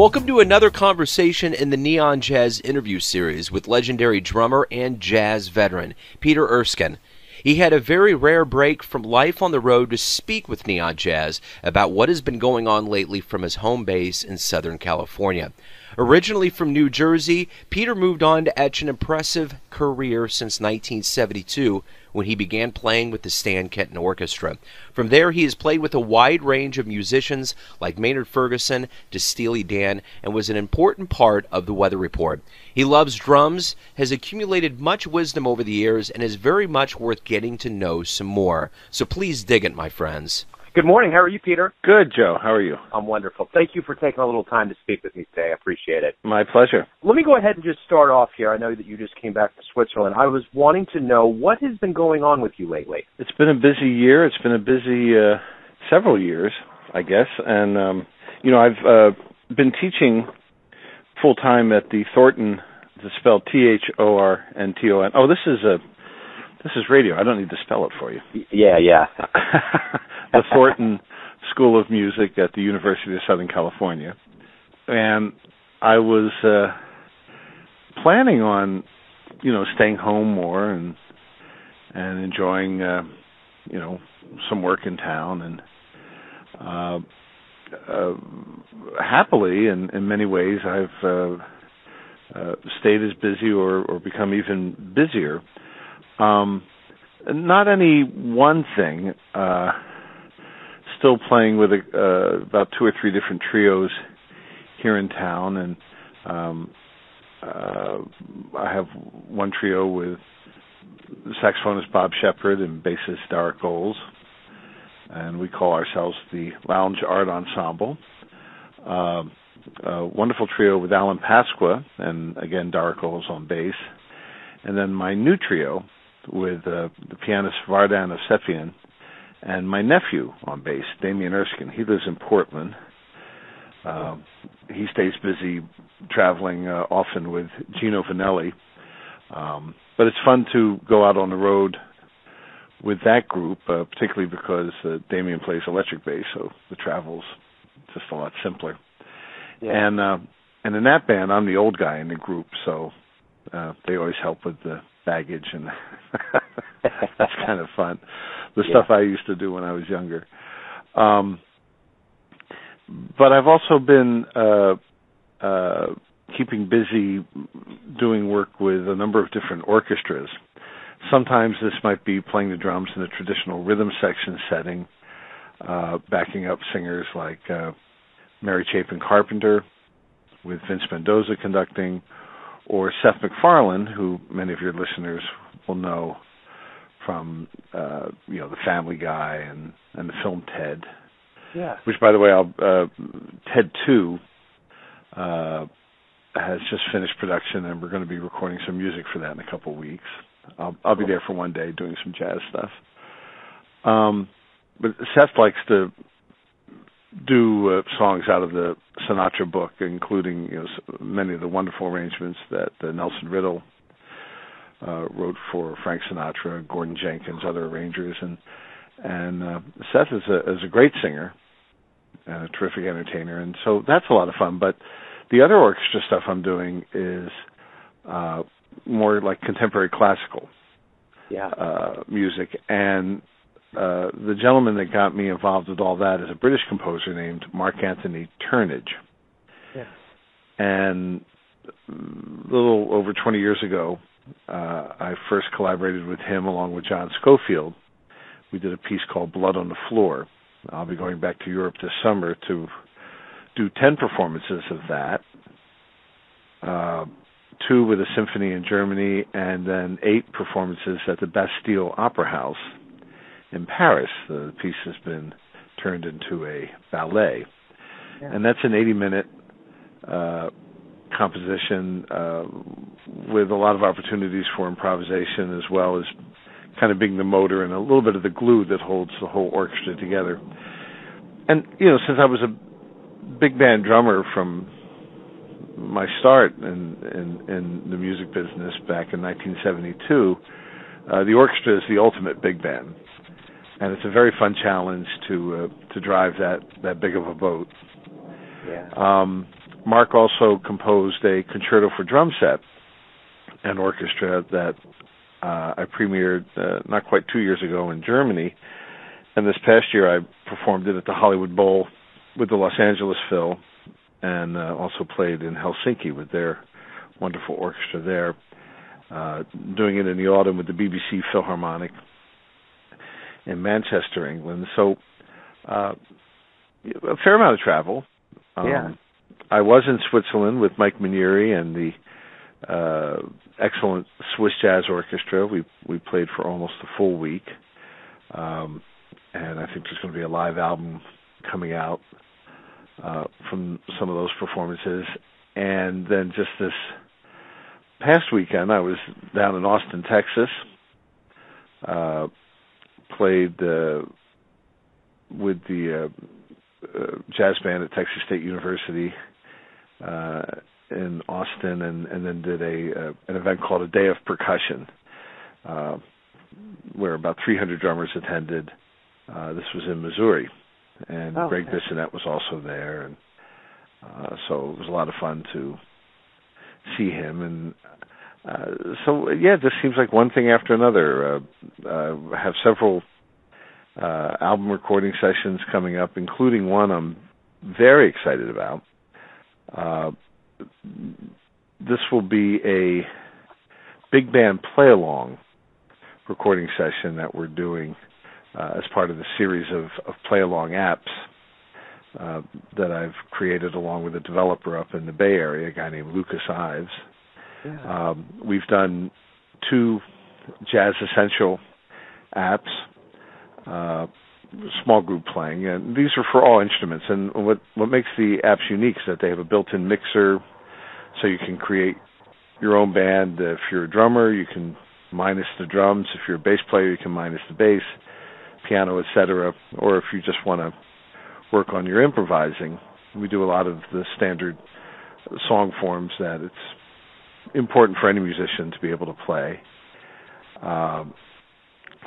Welcome to another conversation in the Neon Jazz interview series with legendary drummer and jazz veteran Peter Erskine. He had a very rare break from life on the road to speak with Neon Jazz about what has been going on lately from his home base in Southern California. Originally from New Jersey, Peter moved on to etch an impressive career since 1972 when he began playing with the Stan Kenton Orchestra. From there, he has played with a wide range of musicians like Maynard Ferguson to Steely Dan and was an important part of the Weather Report. He loves drums, has accumulated much wisdom over the years, and is very much worth getting to know some more. So please dig it, my friends. Good morning. How are you, Peter? Good, Joe. How are you? I'm wonderful. Thank you for taking a little time to speak with me today. I appreciate it. My pleasure. Let me go ahead and just start off here. I know that you just came back to Switzerland. I was wanting to know what has been going on with you lately. It's been a busy year. It's been a busy several years, I guess. And, I've been teaching full-time at the Thornton, it's spelled Thornton. Oh, this is radio. I don't need to spell it for you. Yeah. The Thornton School of Music at the University of Southern California. And I was planning on, staying home more and enjoying, some work in town. And happily, in many ways, I've stayed as busy or become even busier. Not any one thing. Still playing with about 2 or 3 different trios here in town, and I have one trio with saxophonist Bob Shepard and bassist Derek Goles, and we call ourselves the Lounge Art Ensemble. A wonderful trio with Alan Pasqua, and again Derek Goles on bass, and then my new trio with the pianist Vardan Evsepian and my nephew on bass, Peter Erksine. He lives in Portland. He stays busy traveling often with Gino Vanelli. But it's fun to go out on the road with that group, particularly because Damien plays electric bass, so the travel's just a lot simpler. Yeah. And in that band, I'm the old guy in the group, so they always help with the baggage, and that's kind of fun. The stuff I used to do when I was younger. But I've also been keeping busy doing work with a number of different orchestras. Sometimes this might be playing the drums in a traditional rhythm section setting, backing up singers like Mary Chapin Carpenter with Vince Mendoza conducting, or Seth MacFarlane, who many of your listeners will know from The Family Guy and the film Ted. Yeah. Which, by the way, Ted 2 has just finished production, and we're going to be recording some music for that in a couple of weeks. I'll be there for one day doing some jazz stuff. But Seth likes to do songs out of the Sinatra book, including many of the wonderful arrangements that Nelson Riddle wrote for Frank Sinatra, Gordon Jenkins, other arrangers, and Seth is a great singer and a terrific entertainer, and so that's a lot of fun. But the other orchestra stuff I'm doing is more like contemporary classical music, and the gentleman that got me involved with all that is a British composer named Mark Anthony Turnage. Yeah. And a little over 20 years ago, I first collaborated with him along with John Schofield. We did a piece called Blood on the Floor. I'll be going back to Europe this summer to do 10 performances of that, 2 with a symphony in Germany, and then 8 performances at the Bastille Opera House in Paris. The piece has been turned into a ballet. Yeah. And that's an 80-minute composition with a lot of opportunities for improvisation, as well as kind of being the motor and a little bit of the glue that holds the whole orchestra together. And, since I was a big band drummer from my start in the music business back in 1972, the orchestra is the ultimate big band. And it's a very fun challenge to drive that big of a boat. Yeah. Mark also composed a concerto for drum set and orchestra that I premiered not quite 2 years ago in Germany. And this past year I performed it at the Hollywood Bowl with the Los Angeles Phil, and also played in Helsinki with their wonderful orchestra there, doing it in the autumn with the BBC Philharmonic in Manchester, England. So a fair amount of travel. I was in Switzerland with Mike Manieri and the excellent Swiss Jazz Orchestra. We played for almost a full week. And I think there's going to be a live album coming out from some of those performances. And then just this past weekend, I was down in Austin, Texas, played with the jazz band at Texas State University in Austin, and then did an event called A Day of Percussion, where about 300 drummers attended. This was in Missouri, and Greg Bissonette was also there, and so it was a lot of fun to see him. And it just seems like one thing after another. I have several album recording sessions coming up, including one I'm very excited about. This will be a big band play-along recording session that we're doing as part of the series of play-along apps that I've created along with a developer up in the Bay Area, a guy named Lucas Ives. Yeah. We've done 2 Jazz Essential apps, small group playing, and these are for all instruments. And what makes the apps unique is that they have a built-in mixer, so you can create your own band. If you're a drummer, you can minus the drums. If you're a bass player, you can minus the bass, piano, etc. Or if you just want to work on your improvising, we do a lot of the standard song forms that it's important for any musician to be able to play.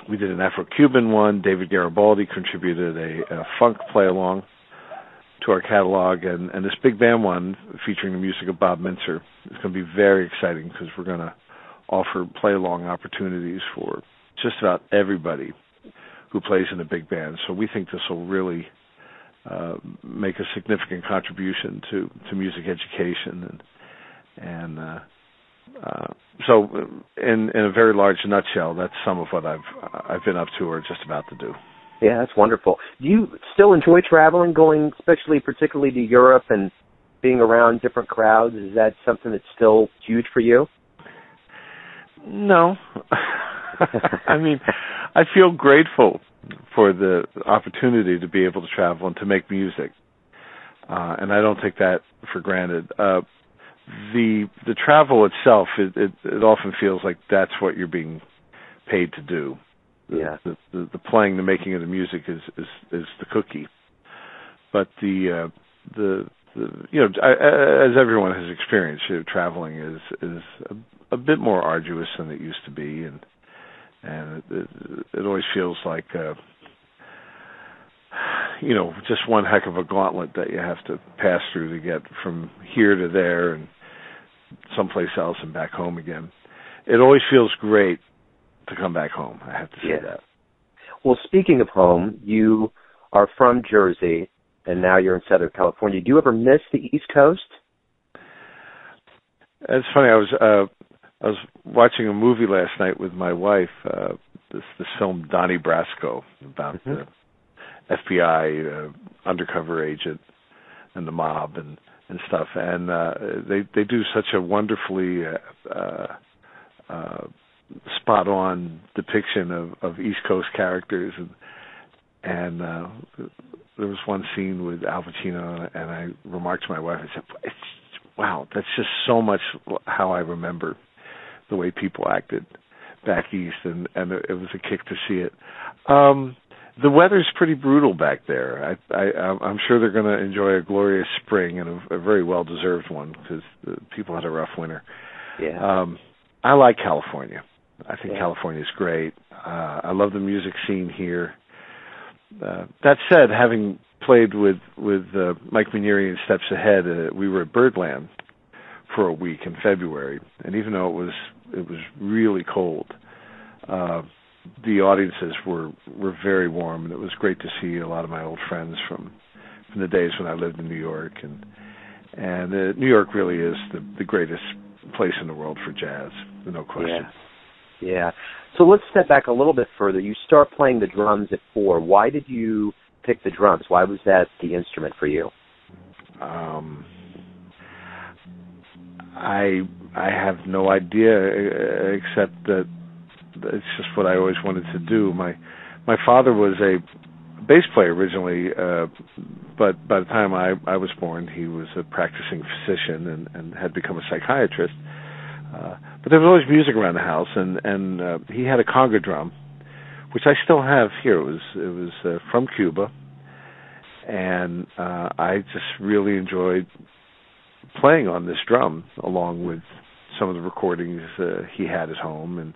We did an Afro-Cuban one. David Garibaldi contributed a funk play-along to our catalog, and this big band one featuring the music of Bob Mintzer is going to be very exciting because we're going to offer play-along opportunities for just about everybody who plays in a big band. So we think this will really make a significant contribution to music education, and so in a very large nutshell, that's some of what I've been up to or just about to do. Yeah, that's wonderful. Do you still enjoy traveling, going particularly to Europe and being around different crowds? Is that something that's still huge for you? No. I mean, I feel grateful for the opportunity to be able to travel and to make music, and I don't take that for granted. The travel itself, it often feels like that's what you're being paid to do. Yeah. The playing, the making of the music is the cookie, but the as everyone has experienced, traveling is a bit more arduous than it used to be, and it always feels like just one heck of a gauntlet that you have to pass through to get from here to there and someplace else and back home again. It always feels great to come back home, I have to say that. Well, speaking of home, you are from Jersey, and now you're in Southern California. Do you ever miss the East Coast? It's funny. I was watching a movie last night with my wife, this film Donnie Brasco, about the FBI undercover agent and the mob and stuff, and they do such a wonderfully spot on depiction of East Coast characters, and there was one scene with Al Pacino, and I remarked to my wife, I said, wow, that's just so much how I remember the way people acted back east, and it was a kick to see it. The weather's pretty brutal back there. I'm sure they're going to enjoy a glorious spring and a very well-deserved one because people had a rough winter. Yeah. I like California. I think California is great. I love the music scene here. That said, having played with Mike Minieri and Steps Ahead. We were at Birdland for a week in February, and even though it was really cold, the audiences were very warm, and it was great to see a lot of my old friends from the days when I lived in New York, and New York really is the greatest place in the world for jazz, no question. Yeah. So let's step back a little bit further. You start playing the drums at 4. Why did you pick the drums? Why was that the instrument for you? I have no idea, except that it's just what I always wanted to do. My father was a bass player originally, but by the time I was born, he was a practicing physician and had become a psychiatrist. But there was always music around the house, and he had a conga drum, which I still have here. It was from Cuba, and I just really enjoyed playing on this drum, along with some of the recordings he had at home, and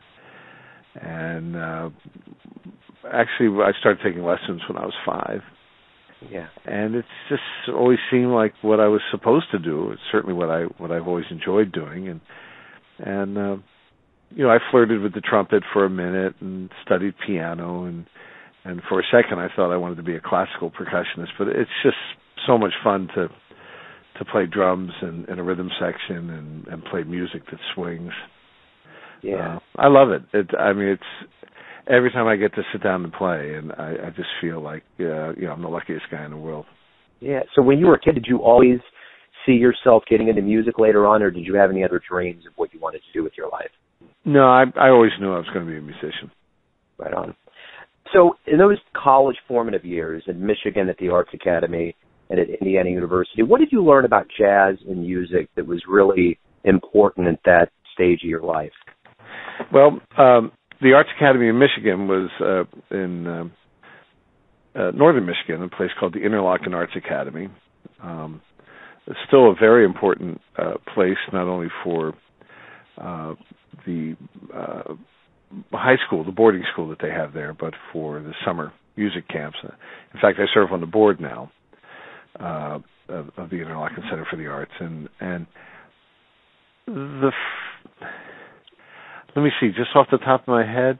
actually I started taking lessons when I was 5. Yeah. And it's just always seemed like what I was supposed to do. It's certainly what I've always enjoyed doing, and I flirted with the trumpet for a minute and studied piano, and for a second I thought I wanted to be a classical percussionist, but it's just so much fun to play drums in a rhythm section and play music that swings. Yeah. I love it. It's every time I get to sit down and play, and I just feel like I'm the luckiest guy in the world. Yeah. So when you were a kid, did you always see yourself getting into music later on, or did you have any other dreams of what you wanted to do with your life? No, I always knew I was going to be a musician. Right on. So in those college formative years in Michigan at the Arts Academy and at Indiana University, what did you learn about jazz and music that was really important at that stage of your life? Well, the Arts Academy in Michigan was in northern Michigan, a place called the Interlochen Arts Academy. It's still a very important place, not only for the high school, the boarding school that they have there, but for the summer music camps. In fact, I serve on the board now of the Interlochen Center for the Arts, and let me see, just off the top of my head,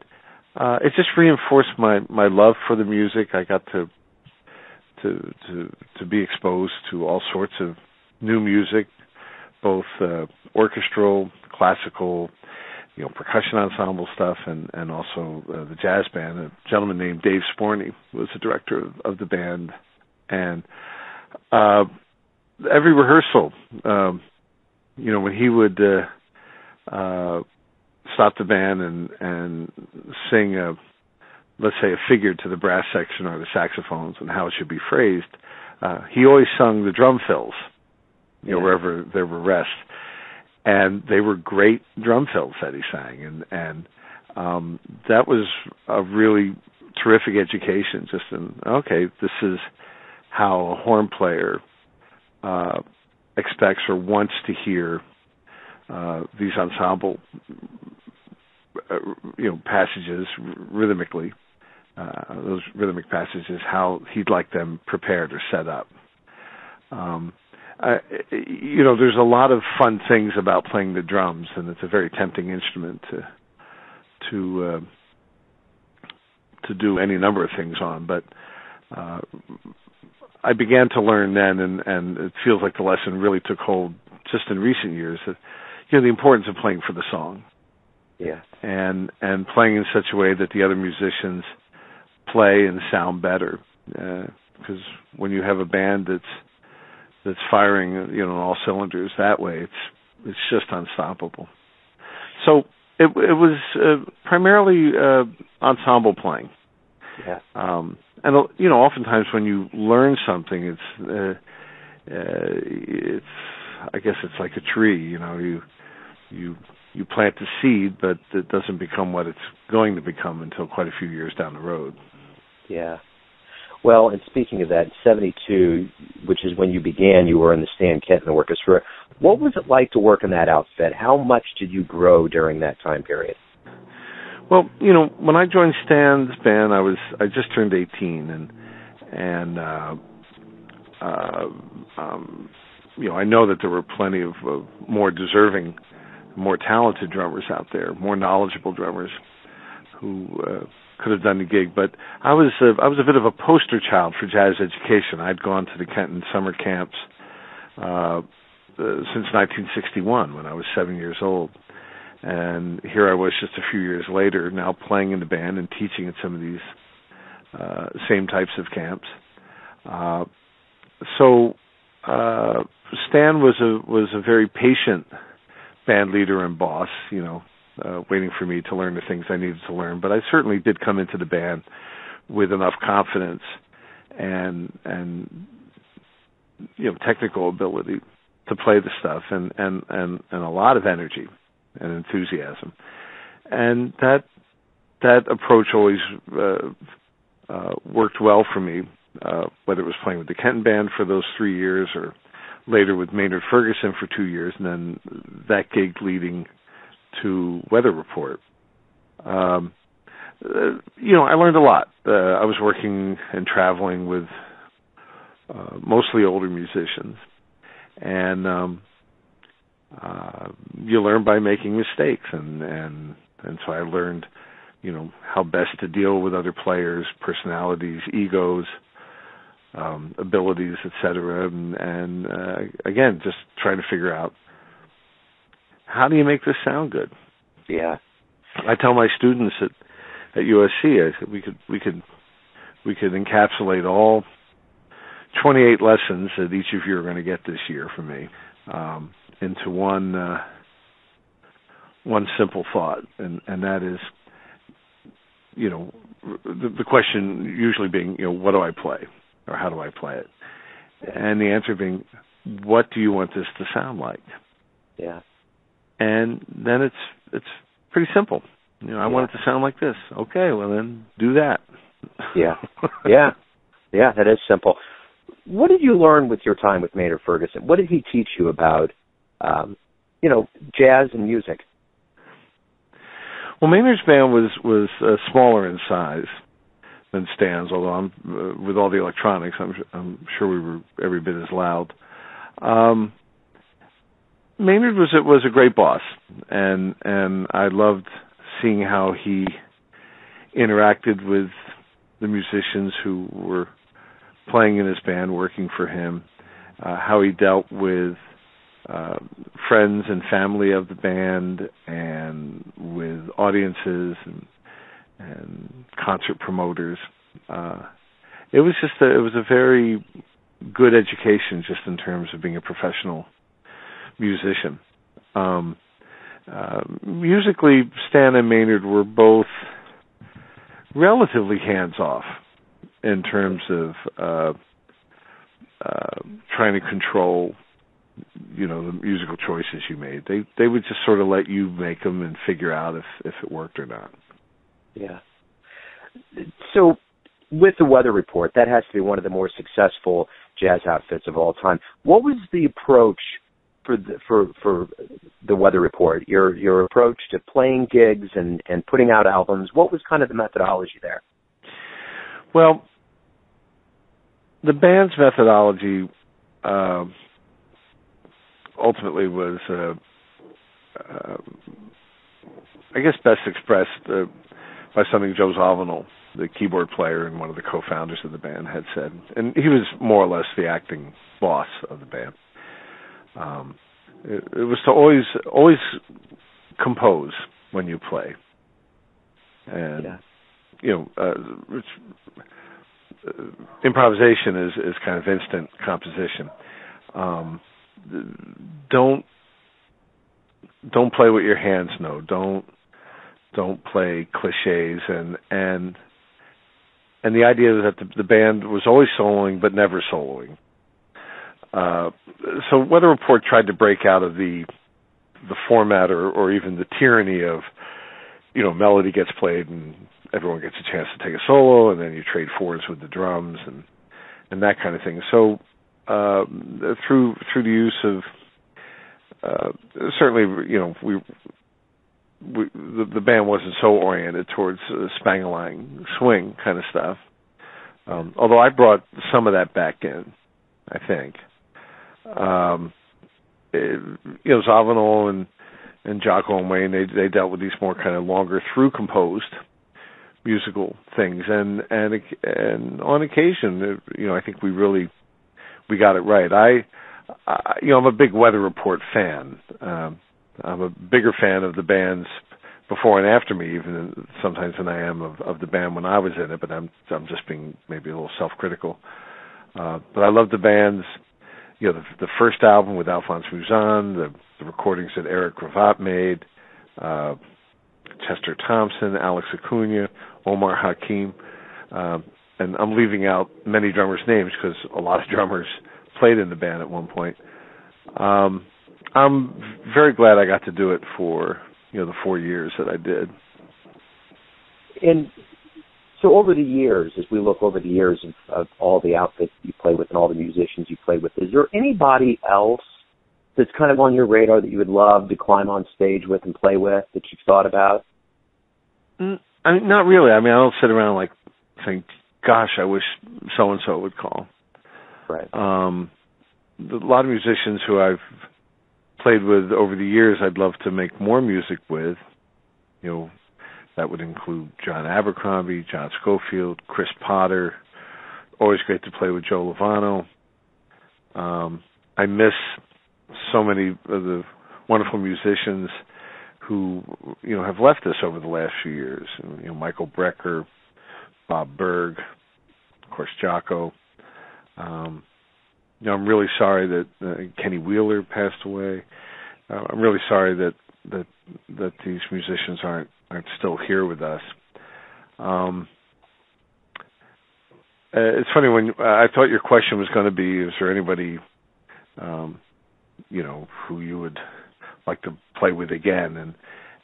it just reinforced my love for the music. I got to be exposed to all sorts of new music, both orchestral, classical, percussion ensemble stuff, and also the jazz band. A gentleman named Dave Sporney was the director of the band, and every rehearsal, when he would stop the band and sing let's say a figure to the brass section or the saxophones and how it should be phrased, he always sung the drum fills, wherever there were rests. And they were great drum fills that he sang, and that was a really terrific education. Just this is how a horn player expects or wants to hear these ensemble, passages rhythmically. Those rhythmic passages, how he'd like them prepared or set up. There's a lot of fun things about playing the drums, and it's a very tempting instrument to do any number of things on. But I began to learn then, and it feels like the lesson really took hold just in recent years, that the importance of playing for the song. Yeah. And playing in such a way that the other musicians play and sound better, because when you have a band that's firing, on all cylinders that way, it's just unstoppable. So it was primarily ensemble playing. Yeah. And oftentimes when you learn something, it's I guess it's like a tree. You plant the seed, but it doesn't become what it's going to become until quite a few years down the road. Yeah. Well, and speaking of that, in 1972, which is when you began, you were in the Stan Kenton Orchestra. What was it like to work in that outfit? How much did you grow during that time period? Well, when I joined Stan's band, I just turned 18, and I know that there were plenty of more deserving, more talented drummers out there, more knowledgeable drummers who could have done the gig. But I was a bit of a poster child for jazz education. I'd gone to the Kenton summer camps since 1961, when I was 7 years old. And here I was just a few years later, now playing in the band and teaching at some of these same types of camps. So Stan was a very patient band leader and boss, waiting for me to learn the things I needed to learn. But I certainly did come into the band with enough confidence and technical ability to play the stuff and a lot of energy and enthusiasm. And that approach always worked well for me, whether it was playing with the Kenton Band for those 3 years or later with Maynard Ferguson for 2 years, and then that gig leading to Weather Report. I learned a lot. I was working and traveling with mostly older musicians, and you learn by making mistakes, and so I learned, how best to deal with other players, personalities, egos, abilities, etc. And again, just trying to figure out, how do you make this sound good? Yeah. I tell my students at USC, I said we could encapsulate all 28 lessons that each of you are going to get this year from me into one simple thought, and that is, the question usually being, what do I play, or how do I play it, and the answer being, what do you want this to sound like? Yeah. And then it's pretty simple. I want it to sound like this. Okay, well then do that. Yeah. That is simple. What did you learn with your time with Maynard Ferguson? What did he teach you about, jazz and music? Well, Maynard's band was smaller in size than Stan's, although with all the electronics, I'm sure we were every bit as loud. Maynard was a great boss, and I loved seeing how he interacted with the musicians who were playing in his band, working for him, how he dealt with friends and family of the band, and with audiences and concert promoters. It was a very good education, just in terms of being a professional musician. Musically, Stan and Maynard were both relatively hands-off in terms of trying to control, the musical choices you made. They would just sort of let you make them and figure out if it worked or not. Yeah. So, with the Weather Report, that has to be one of the more successful jazz outfits of all time. What was the approach for the Weather Report? Your approach to playing gigs and putting out albums. What was kind of the methodology there? Well, the band's methodology ultimately was, I guess, best expressed by something Joe Zawinul, the keyboard player and one of the co-founders of the band, had said. And he was more or less the acting boss of the band. It was to always compose when you play. And, improvisation is kind of instant composition. Don't play what your hands know. Don't play cliches, and the idea that the band was always soloing but never soloing. So Weather Report tried to break out of the format or even the tyranny of, melody gets played and everyone gets a chance to take a solo, and then you trade fours with the drums and that kind of thing. So through the use of certainly, the band wasn't so oriented towards Spang-a-lang swing kind of stuff. Although I brought some of that back in. I think. Zawinul and Jocko and Wayne, they dealt with these more kind of longer through composed musical things, and on occasion, I think we got it right. I'm a big Weather Report fan. I'm a bigger fan of the bands before and after me, even sometimes than I am of the band when I was in it. But I'm just being maybe a little self-critical. But I love the bands. The first album with Alphonse Mouzon, the recordings that Eric Gravatt made, Chester Thompson, Alex Acuna, Omar Hakim, and I'm leaving out many drummers' names because a lot of drummers played in the band at one point. I'm very glad I got to do it for the 4 years that I did. And so over the years, as we look over the years of all the outfits you play with and all the musicians you play with, is there anybody else that's kind of on your radar that you would love to climb on stage with and play with that you've thought about? Not really. I don't sit around saying, gosh, I wish so-and-so would call. Right. A lot of musicians who I've played with over the years I'd love to make more music with. That would include John Abercrombie, John Scofield, Chris Potter. Always great to play with Joe Lovano. I miss so many of the wonderful musicians who have left us over the last few years. Michael Brecker, Bob Berg, of course Jocko. I'm really sorry that Kenny Wheeler passed away. I'm really sorry that these musicians aren't still here with us. It's funny, when I thought your question was going to be, is there anybody who you would like to play with again?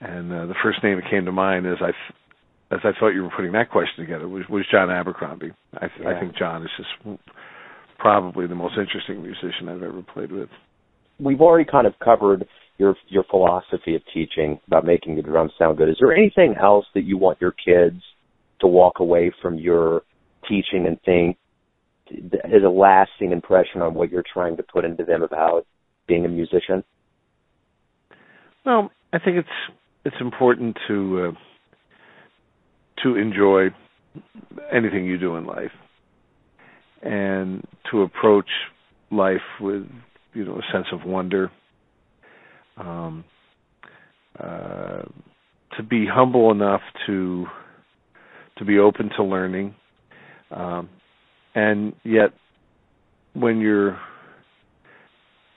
And the first name that came to mind as I thought you were putting that question together was John Abercrombie. I think John is just probably the most interesting musician I've ever played with. We've already kind of covered your philosophy of teaching about making the drums sound good. Is there anything else that you want your kids to walk away from your teaching and think is a lasting impression on what you're trying to put into them about being a musician? Well, I think it's important to enjoy anything you do in life, and to approach life with a sense of wonder. To be humble enough to be open to learning, and yet when you're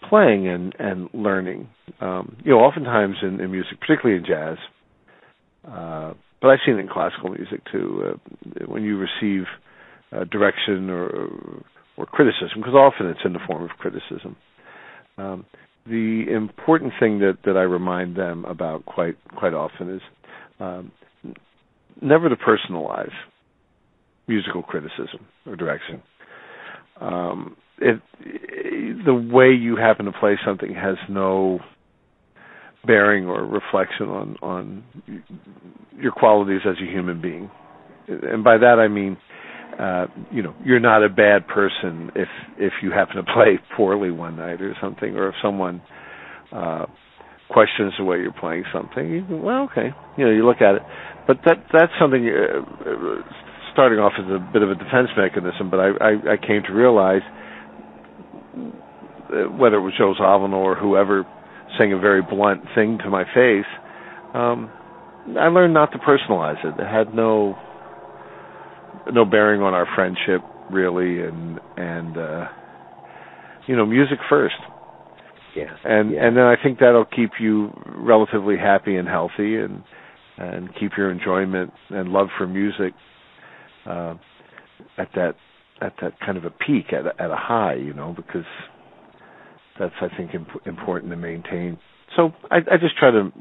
playing and learning, oftentimes in music, particularly in jazz, but I've seen it in classical music too, when you receive direction or criticism, because often it's in the form of criticism. The important thing that I remind them about quite often is never to personalize musical criticism or direction. The way you happen to play something has no bearing or reflection on your qualities as a human being. And by that I mean, you're not a bad person if you happen to play poorly one night or something, or if someone questions the way you're playing something. You go, well, okay, you look at it. But that's something. Starting off as a bit of a defense mechanism, but I came to realize, whether it was Joe Zawinul or whoever saying a very blunt thing to my face, I learned not to personalize it. It had no bearing on our friendship, really, and music first. Yeah. And then I think that'll keep you relatively happy and healthy, and keep your enjoyment and love for music at that kind of a peak, at a high, because that's, I think, important to maintain. So I just try to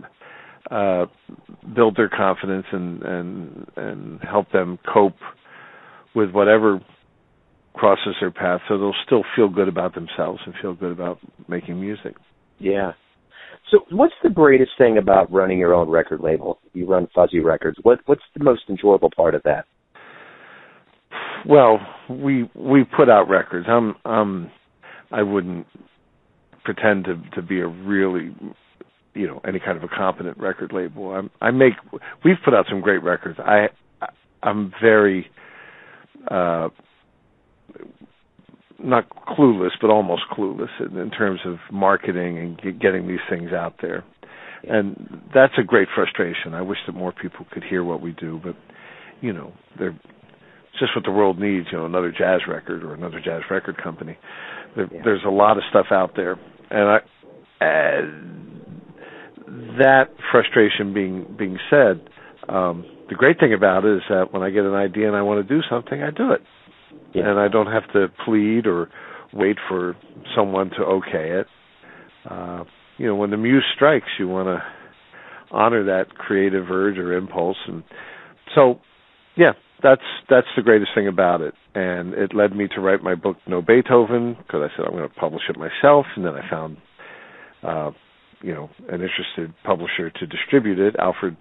build their confidence and help them cope with whatever crosses their path, so they'll still feel good about themselves and feel good about making music. Yeah. So what's the greatest thing about running your own record label? You run Fuzzy Records. What's the most enjoyable part of that? Well, we put out records. I'm I wouldn't pretend to be a really, any kind of a competent record label. We've put out some great records. I'm very not clueless, but almost clueless in terms of marketing and getting these things out there. And that's a great frustration. I wish that more people could hear what we do, but, it's just what the world needs, another jazz record or another jazz record company. There's a lot of stuff out there. And that frustration being said, the great thing about it is that when I get an idea and I want to do something, I do it. Yeah. And I don't have to plead or wait for someone to okay it. When the muse strikes, you want to honor that creative urge or impulse. And so, that's the greatest thing about it. And it led me to write my book, No Beethoven, because I said I'm going to publish it myself. And then I found, an interested publisher to distribute it. Alfred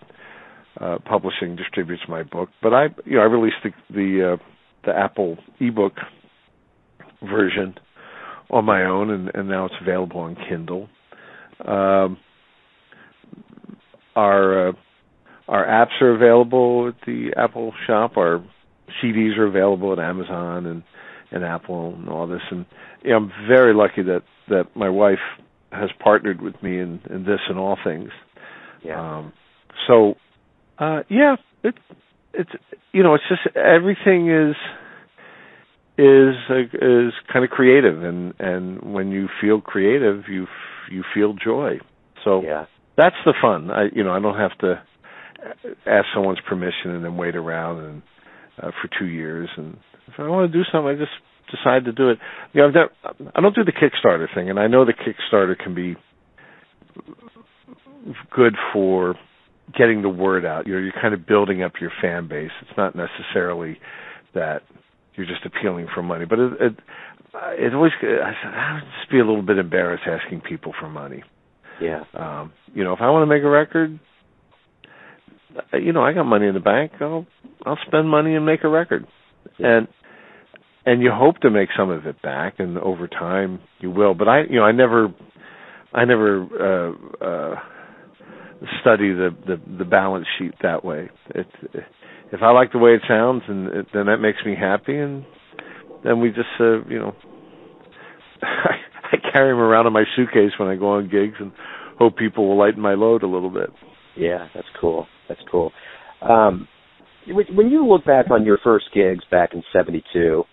Publishing distributes my book. But I released the Apple ebook version on my own, and now it's available on Kindle. Our apps are available at the Apple shop. Our CDs are available at Amazon and Apple and all this. And I'm very lucky that my wife has partnered with me in this and all things. Yeah. It's just everything is kind of creative, and when you feel creative, you feel joy. So that's the fun. I don't have to ask someone's permission and then wait around and for 2 years. And if I want to do something, I just decide to do it. I don't do the Kickstarter thing, and I know the Kickstarter can be good for getting the word out. You're kind of building up your fan base. It's not necessarily that you're just appealing for money, but it always. I would just be a little bit embarrassed asking people for money. Yeah. If I want to make a record, I got money in the bank. I'll spend money and make a record, and you hope to make some of it back, and over time you will. But I never study the balance sheet that way. If I like the way it sounds, and then that makes me happy, and then we just I carry them around in my suitcase when I go on gigs and hope people will lighten my load a little bit. Yeah, that's cool. That's cool. When you look back on your first gigs back in '72,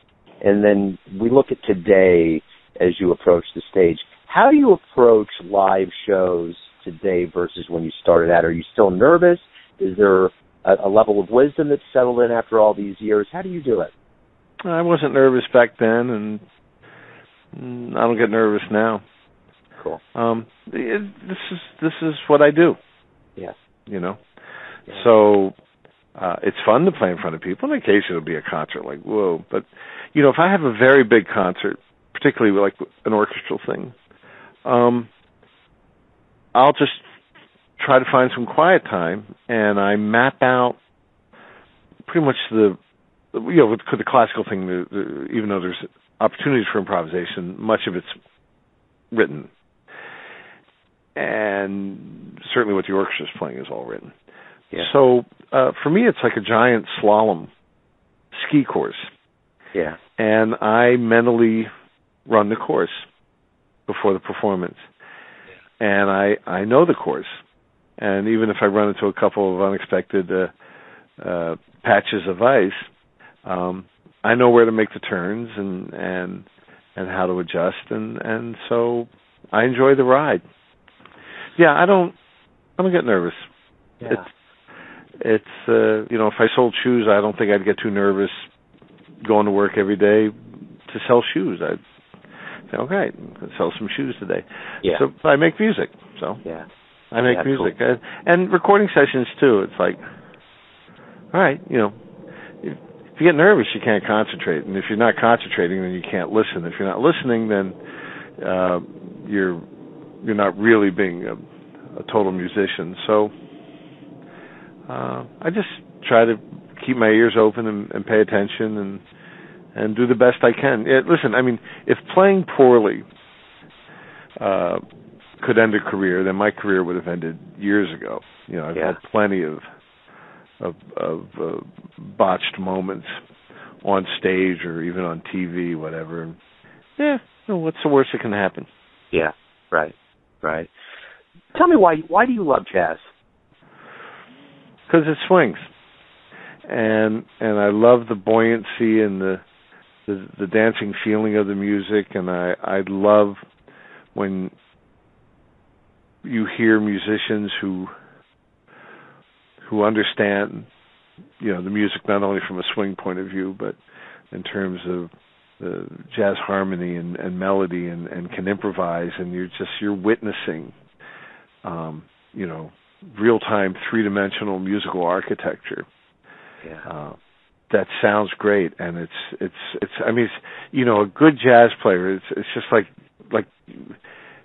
and then we look at today as you approach the stage, how do you approach live shows today versus when you started out? Are you still nervous? Is there a level of wisdom that's settled in after all these years? How do you do it? I wasn't nervous back then, and I don't get nervous now. Cool. This is what I do. Yeah. Yeah. So it's fun to play in front of people, and occasionally it'll be a concert like, whoa. But, if I have a very big concert, particularly like an orchestral thing, I'll just try to find some quiet time, and I map out pretty much with the classical thing, even though there's opportunities for improvisation, much of it's written. And certainly what the orchestra's playing is all written. Yeah. So for me, it's like a giant slalom ski course. Yeah. And I mentally run the course before the performance. Yeah. And I know the course. And even if I run into a couple of unexpected patches of ice, I know where to make the turns and how to adjust. And so I enjoy the ride. Yeah, I don't get nervous. Yeah. It's if I sold shoes, I don't think I'd get too nervous going to work every day to sell shoes. I'd say, okay, I'll sell some shoes today. Yeah. So I make music. So yeah, I make music. Cool. And recording sessions too. It's like, all right, if you get nervous, you can't concentrate, and if you're not concentrating, then you can't listen. If you're not listening, then you're not really being a total musician. So I just try to keep my ears open and pay attention and do the best I can. Listen, I mean, if playing poorly could end a career, then my career would have ended years ago. You know, I've had plenty of botched moments on stage or even on TV, whatever. And what's the worst that can happen? Yeah, right. Tell me why do you love jazz? Because it swings, and I love the buoyancy and the dancing feeling of the music, and I love when you hear musicians who understand, you know, the music not only from a swing point of view, but in terms of the jazz harmony and melody and can improvise, and you're witnessing, you know, real-time three-dimensional musical architecture. That sounds great, and it's I mean, it's, you know, a good jazz player, it's just like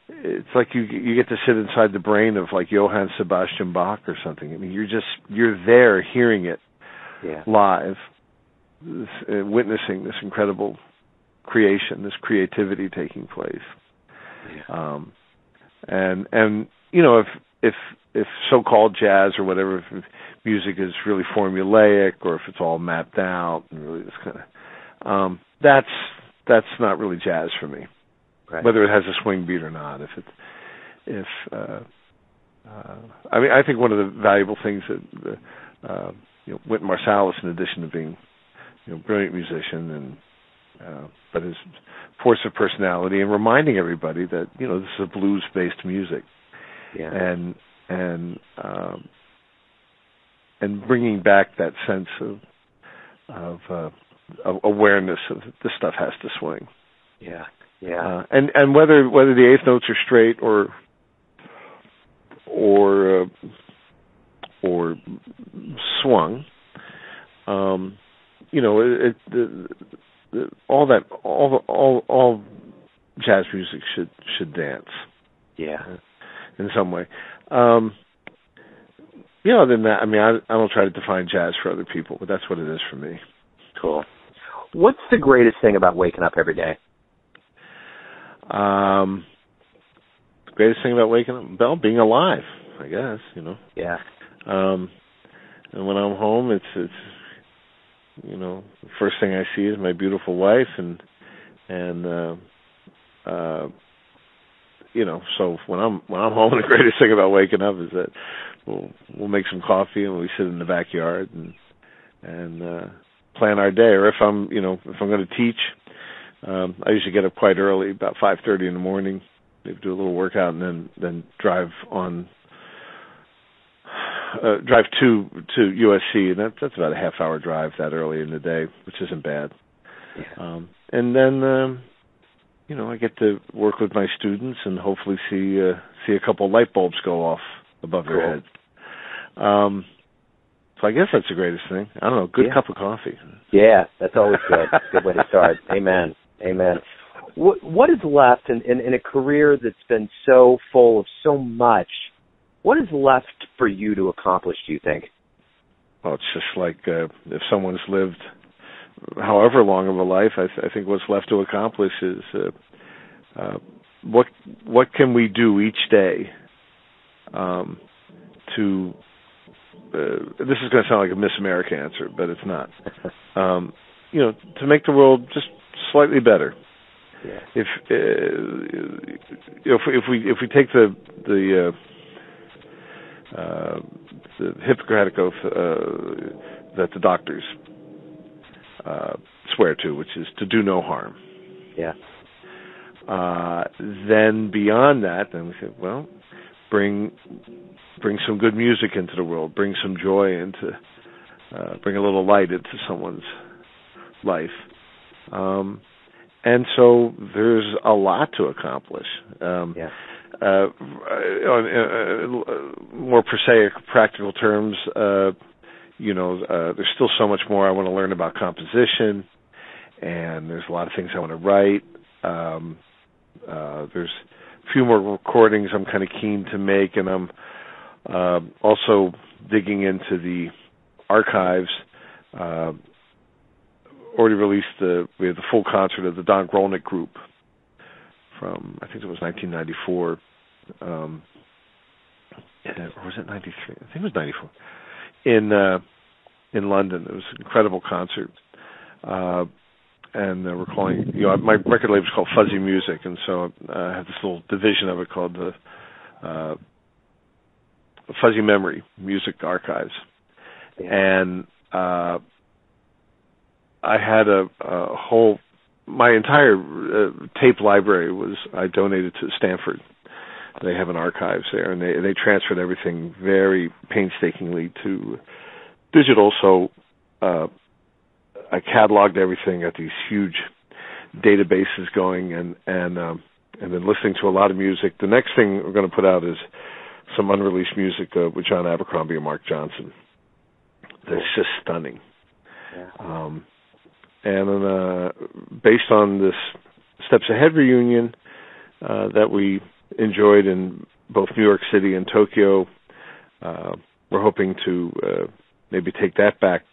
it's like you get to sit inside the brain of like Johann Sebastian Bach or something. I mean, you're there hearing it live, witnessing this incredible creation, this creativity taking place. And you know, if so-called jazz or whatever, if music is really formulaic or if it's all mapped out and really this kind of, that's not really jazz for me. Right. Whether it has a swing beat or not. I mean, I think one of the valuable things that you know, Wynton Marsalis, in addition to being, you know, a brilliant musician and but his force of personality and reminding everybody that, you know, this is a blues-based music, and bringing back that sense of awareness of this stuff has to swing. And whether the eighth notes are straight or swung, you know, all jazz music should dance. In some way. You know, other than that, I mean, I don't try to define jazz for other people, but that's what it is for me. Cool. What's the greatest thing about waking up every day? The greatest thing about waking up, well, being alive, I guess, you know. And when I'm home, it's you know, the first thing I see is my beautiful wife, and you know, so when I'm home, the greatest thing about waking up is that we'll make some coffee and we sit in the backyard and plan our day. Or if I'm going to teach, I usually get up quite early, about 5:30 in the morning, maybe do a little workout, and then drive to USC, and that's about a half-hour drive that early in the day, which isn't bad. And then you know, I get to work with my students and hopefully see a couple light bulbs go off above their heads. So I guess that's the greatest thing. I don't know, good cup of coffee. Yeah, that's always good. Good way to start. Amen. What is left in a career that's been so full of so much? What is left for you to accomplish, do you think? Well, it's just like if someone's lived however long of a life, I think what's left to accomplish is what can we do each day to this is going to sound like a Miss America answer, but it's not. You know, to make the world just slightly better. If we take the Hippocratic oath that the doctors swear to, which is to do no harm. Then beyond that, then we say, well, bring some good music into the world, bring some joy into, bring a little light into someone's life. And so there's a lot to accomplish. On more prosaic, practical terms, you know, there's still so much more I want to learn about composition, and there's a lot of things I want to write. There's a few more recordings I'm kind of keen to make, and I'm also digging into the archives, already released we had the full concert of the Don Grolnick Group from, I think it was 1994, or was it 93? I think it was 94, in London. It was an incredible concert. And we're calling, my record label is called Fuzzy Music, and so I have this little division of it called the Fuzzy Memory Music Archives. Yeah. And I had my entire tape library I donated to Stanford. They have an archives there, and they transferred everything very painstakingly to digital, so I cataloged everything, got these huge databases going, and been listening to a lot of music. The next thing we're going to put out is some unreleased music with John Abercrombie and Mark Johnson. That's just stunning. Yeah. And based on this Steps Ahead reunion that we enjoyed in both New York City and Tokyo, we're hoping to maybe take that back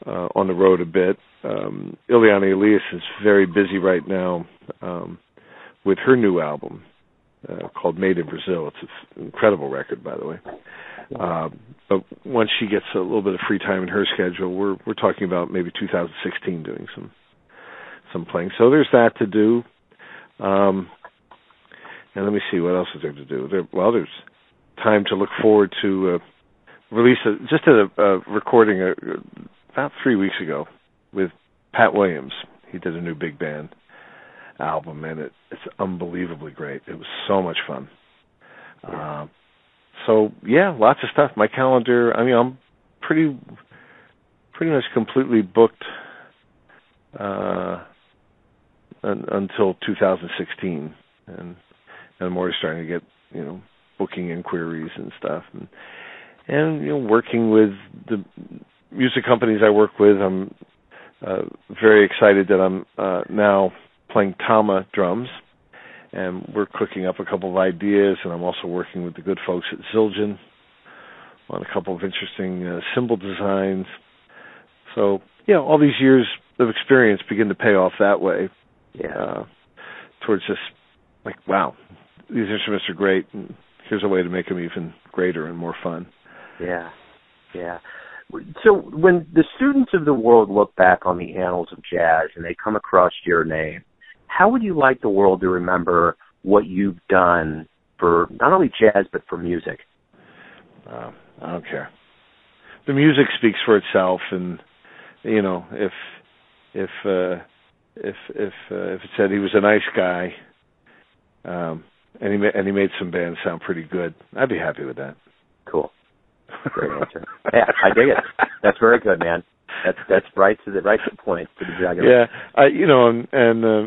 on the road a bit. Ileana Elias is very busy right now with her new album called Made in Brazil. It's an incredible record, by the way. But once she gets a little bit of free time in her schedule, we're talking about maybe 2016 doing some playing. So there's that to do. And let me see, what else is there to do? There's time to look forward to release a recording about 3 weeks ago with Pat Williams. He did a new big band album, and it's unbelievably great. It was so much fun. Yeah. So yeah, lots of stuff. My calendar, I'm pretty much completely booked until 2016, and I'm already starting to get booking inquiries and stuff, and working with the music companies I work with. I'm very excited that I'm now playing Tama drums, and we're cooking up a couple of ideas, and I'm also working with the good folks at Zildjian on a couple of interesting cymbal designs. So, all these years of experience begin to pay off that way. Yeah. Towards just like, wow, these instruments are great, and here's a way to make them even greater and more fun. Yeah, yeah. So when the students of the world look back on the annals of jazz and they come across your name, how would you like the world to remember what you've done for not only jazz but for music? I don't care. The music speaks for itself, and if it said he was a nice guy, and he made some bands sound pretty good, I'd be happy with that. Cool. Great answer. Yeah, I dig it. That's very good, man. That's right to the point. To the jugular. Yeah,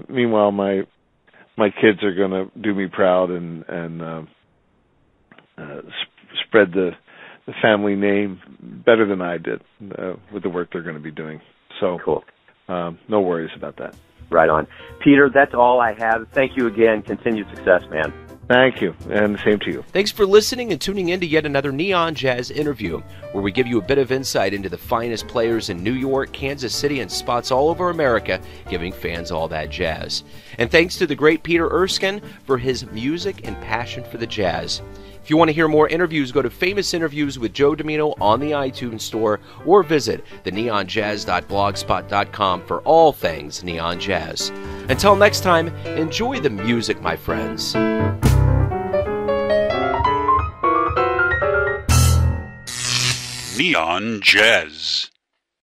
meanwhile, my kids are going to do me proud and spread the family name better than I did with the work they're going to be doing. So cool. No worries about that. Right on. Peter, that's all I have. Thank you again. Continued success, man. Thank you, and the same to you. Thanks for listening and tuning in to yet another Neon Jazz interview, where we give you a bit of insight into the finest players in New York, Kansas City, and spots all over America, giving fans all that jazz. And thanks to the great Peter Erskine for his music and passion for the jazz. If you want to hear more interviews, go to Famous Interviews with Joe Domino on the iTunes Store, or visit theneonjazz.blogspot.com for all things Neon Jazz. Until next time, enjoy the music, my friends. Neon Jazz.